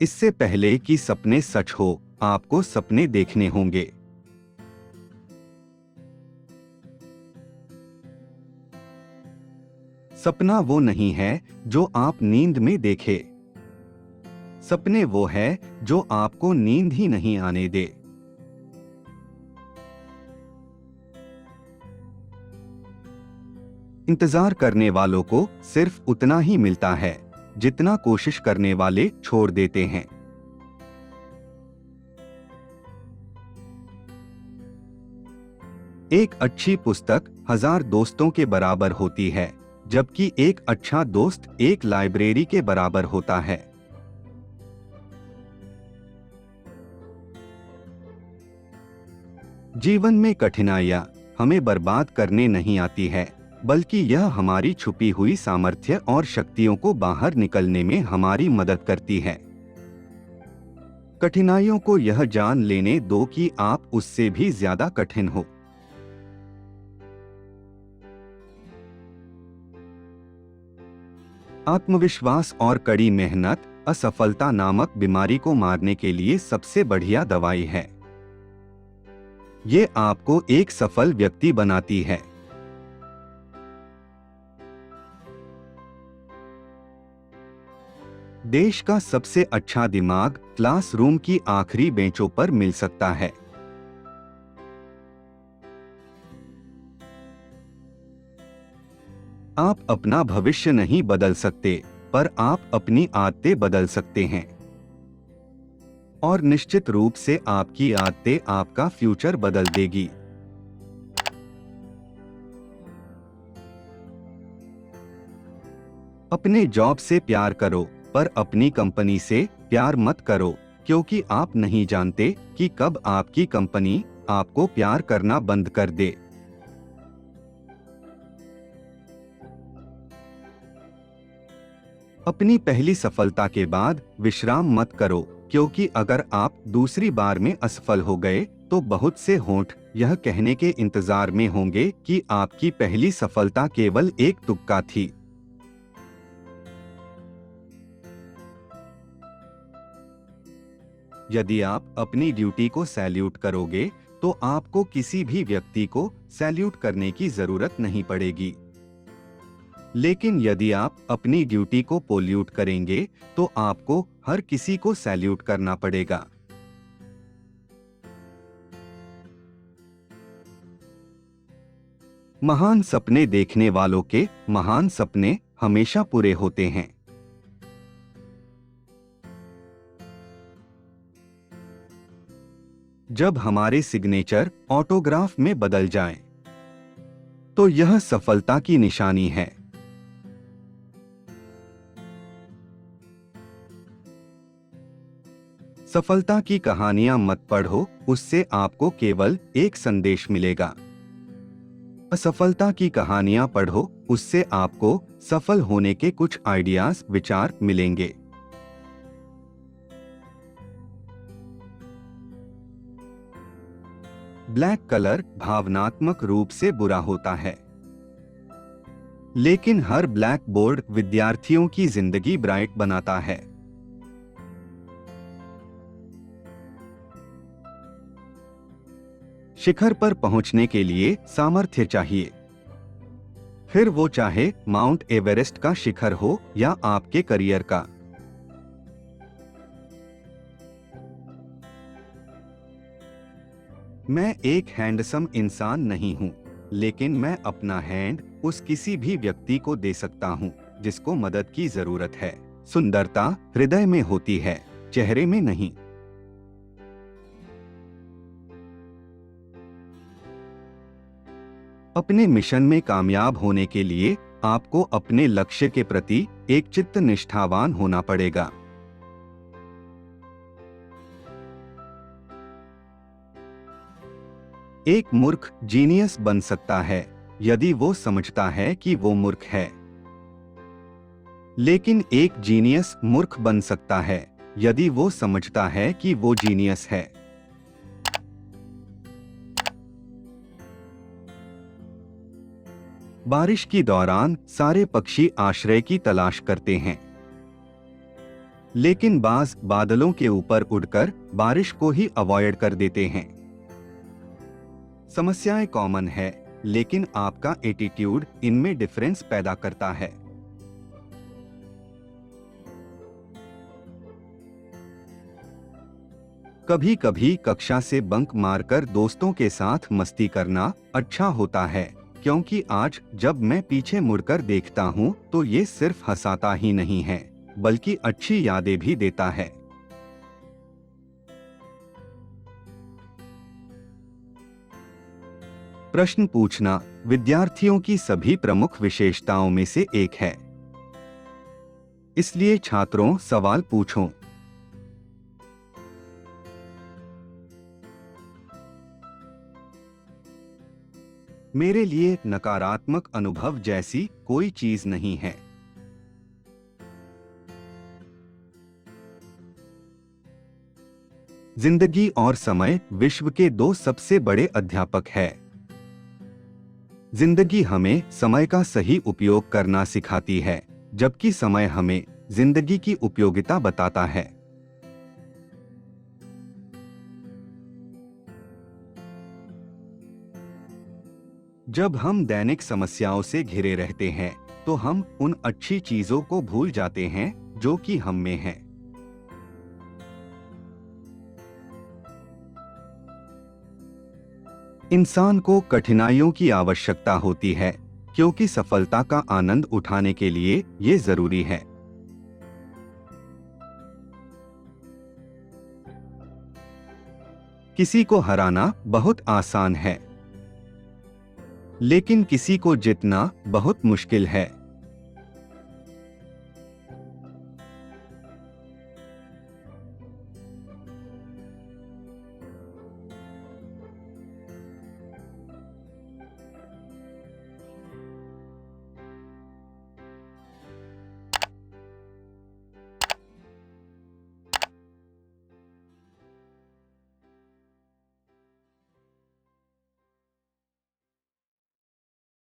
इससे पहले कि सपने सच हो, आपको सपने देखने होंगे। सपना वो नहीं है जो आप नींद में देखे। सपने वो है जो आपको नींद ही नहीं आने दे। इंतजार करने वालों को सिर्फ उतना ही मिलता है जितना कोशिश करने वाले छोड़ देते हैं। एक अच्छी पुस्तक 1000 दोस्तों के बराबर होती है, जबकि एक अच्छा दोस्त एक लाइब्रेरी के बराबर होता है। जीवन में कठिनाइयां हमें बर्बाद करने नहीं आती है, बल्कि यह हमारी छुपी हुई सामर्थ्य और शक्तियों को बाहर निकलने में हमारी मदद करती है। कठिनाइयों को यह जान लेने दो कि आप उससे भी ज्यादा कठिन हो। आत्मविश्वास और कड़ी मेहनत असफलता नामक बीमारी को मारने के लिए सबसे बढ़िया दवाई है। ये आपको एक सफल व्यक्ति बनाती है। देश का सबसे अच्छा दिमाग क्लासरूम की आखिरी बेंचों पर मिल सकता है। आप अपना भविष्य नहीं बदल सकते, पर आप अपनी आदतें बदल सकते हैं। और निश्चित रूप से आपकी आदतें आपका फ्यूचर बदल देगी। अपने जॉब से प्यार करो, पर अपनी कंपनी से प्यार मत करो, क्योंकि आप नहीं जानते कि कब आपकी कंपनी आपको प्यार करना बंद कर दे। अपनी पहली सफलता के बाद विश्राम मत करो, क्योंकि अगर आप दूसरी बार में असफल हो गए तो बहुत से होंठ यह कहने के इंतजार में होंगे कि आपकी पहली सफलता केवल एक तुक्का थी। यदि आप अपनी ड्यूटी को सैल्यूट करोगे तो आपको किसी भी व्यक्ति को सैल्यूट करने की जरूरत नहीं पड़ेगी। लेकिन यदि आप अपनी ड्यूटी को पोल्यूट करेंगे तो आपको हर किसी को सैल्यूट करना पड़ेगा। महान सपने देखने वालों के महान सपने हमेशा पूरे होते हैं। जब हमारे सिग्नेचर ऑटोग्राफ में बदल जाएं, तो यह सफलता की निशानी है। सफलता की कहानियां मत पढ़ो, उससे आपको केवल एक संदेश मिलेगा। असफलता की कहानियां पढ़ो, उससे आपको सफल होने के कुछ आइडियाज, विचार मिलेंगे। ब्लैक कलर भावनात्मक रूप से बुरा होता है, लेकिन हर ब्लैक बोर्ड विद्यार्थियों की जिंदगी ब्राइट बनाता है। शिखर पर पहुंचने के लिए सामर्थ्य चाहिए, फिर वो चाहे माउंट एवरेस्ट का शिखर हो या आपके करियर का। मैं एक हैंडसम इंसान नहीं हूं, लेकिन मैं अपना हैंड उस किसी भी व्यक्ति को दे सकता हूं जिसको मदद की जरूरत है। सुंदरता हृदय में होती है, चेहरे में नहीं। अपने मिशन में कामयाब होने के लिए आपको अपने लक्ष्य के प्रति एक चित्त निष्ठावान होना पड़ेगा। एक मूर्ख जीनियस बन सकता है यदि वो समझता है कि वो मूर्ख है, लेकिन एक जीनियस मूर्ख बन सकता है यदि वो समझता है कि वो जीनियस है। बारिश के दौरान सारे पक्षी आश्रय की तलाश करते हैं। लेकिन बाज बादलों के ऊपर उड़कर बारिश को ही अवॉइड कर देते हैं। समस्याएं कॉमन है, लेकिन आपका एटीट्यूड इनमें डिफरेंस पैदा करता है। कभी कभी कक्षा से बंक मारकर दोस्तों के साथ मस्ती करना अच्छा होता है, क्योंकि आज जब मैं पीछे मुड़कर देखता हूँ तो ये सिर्फ हंसाता ही नहीं है, बल्कि अच्छी यादें भी देता है। प्रश्न पूछना विद्यार्थियों की सभी प्रमुख विशेषताओं में से एक है। इसलिए छात्रों, सवाल पूछो। मेरे लिए नकारात्मक अनुभव जैसी कोई चीज नहीं है। जिंदगी और समय विश्व के दो सबसे बड़े अध्यापक हैं। जिंदगी हमें समय का सही उपयोग करना सिखाती है, जबकि समय हमें जिंदगी की उपयोगिता बताता है। जब हम दैनिक समस्याओं से घिरे रहते हैं, तो हम उन अच्छी चीजों को भूल जाते हैं जो कि हम में हैं। इंसान को कठिनाइयों की आवश्यकता होती है, क्योंकि सफलता का आनंद उठाने के लिए ये जरूरी है। किसी को हराना बहुत आसान है, लेकिन किसी को जीतना बहुत मुश्किल है।